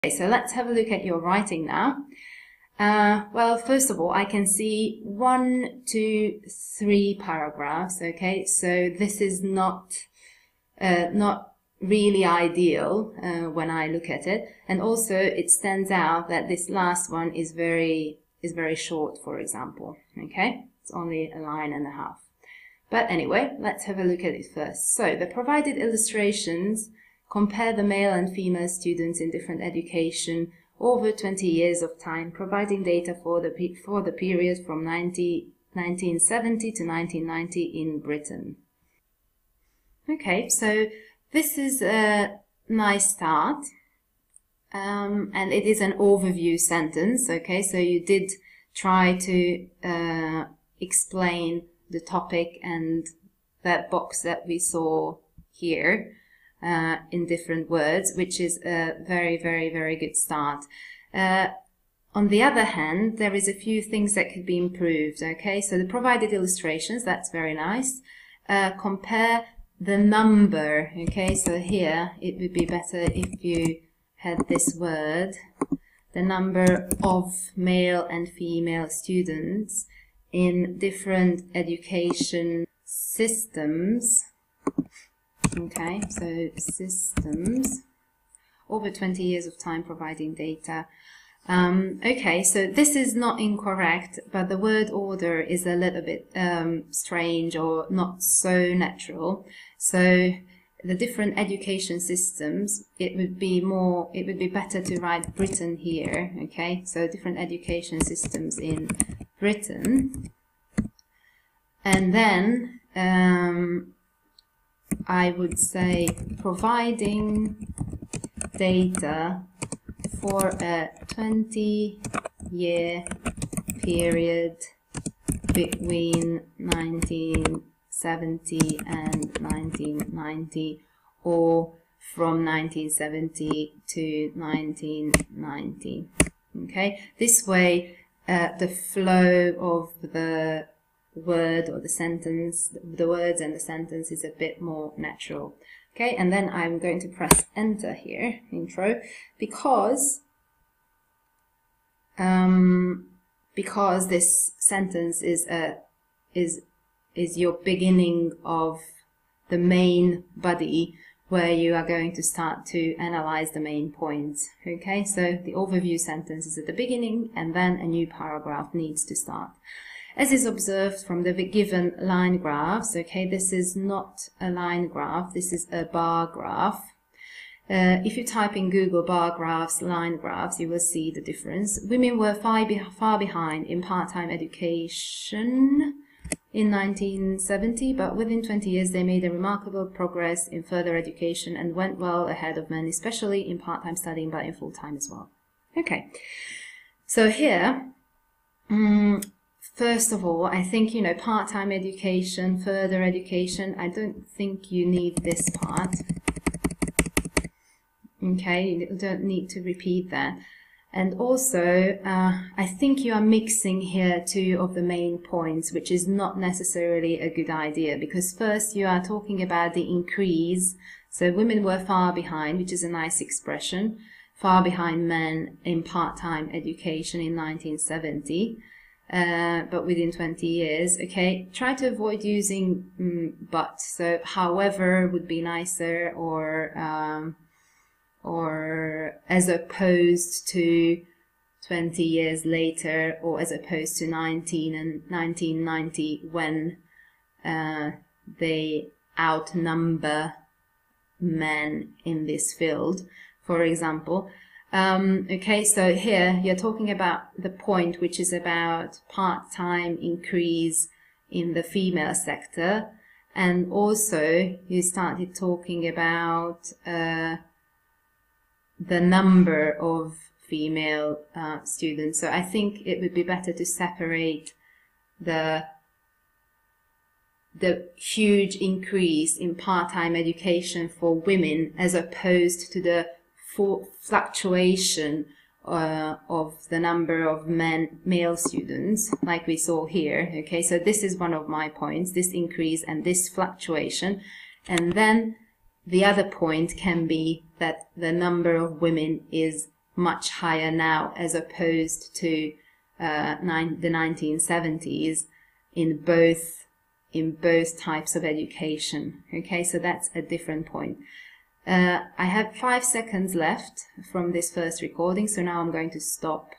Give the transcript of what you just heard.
Okay, so let's have a look at your writing now. Well, first of all, I can see 1, 2, 3 paragraphs. Okay, so this is not really ideal when I look at it, and also it stands out that this last one is very short. For example, okay, it's only a line and a half. But anyway, let's have a look at it first. So the provided illustrations compare the male and female students in different education over 20 years of time, providing data for the period from 1970 to 1990 in Britain. Okay, so this is a nice start, and it is an overview sentence. Okay, so you did try to explain the topic and that box that we saw here in different words, which is a very good start. On the other hand, there is a few things that could be improved. Okay, so the provided illustrations, that's very nice. Compare the number. Okay, so here it would be better if you had this word, the number of male and female students in different education systems. Okay, so systems over 20 years of time providing data. Okay, so this is not incorrect, but the word order is a little bit strange or not so natural. So the different education systems, it would be better to write Britain here. Okay, so different education systems in Britain, and then I would say providing data for a 20-year period between 1970 and 1990, or from 1970 to 1990. Okay, this way the flow of the word or the sentence, the words and the sentence is a bit more natural. Okay, and then I'm going to press enter here, intro, because this sentence is your beginning of the main body, where you are going to start to analyze the main points. Okay, so the overview sentence is at the beginning, and then a new paragraph needs to start. As is observed from the given line graphs, okay, this is not a line graph, this is a bar graph. If you type in Google bar graphs, line graphs, you will see the difference. Women were far behind in part-time education in 1970, but within 20 years they made a remarkable progress in further education and went well ahead of men, especially in part-time studying, but in full-time as well. Okay, so here, first of all, I think, you know, part-time education, further education, I don't think you need this part. Okay, you don't need to repeat that. And also, I think you are mixing here two of the main points, which is not necessarily a good idea, because first you are talking about the increase. So women were far behind, which is a nice expression, far behind men in part-time education in 1970. But within 20 years, okay, try to avoid using but. So however would be nicer, or as opposed to 20 years later, or as opposed to 1990, when they outnumber men in this field, for example. Okay, so here you're talking about the point which is about part-time increase in the female sector, and also you started talking about the number of female students. So I think it would be better to separate the huge increase in part-time education for women as opposed to the fluctuation of the number of male students, like we saw here. Okay, so this is one of my points, this increase and this fluctuation. And then the other point can be that the number of women is much higher now as opposed to the 1970s in both types of education. Okay, so that's a different point. I have 5 seconds left from this first recording, so now I'm going to stop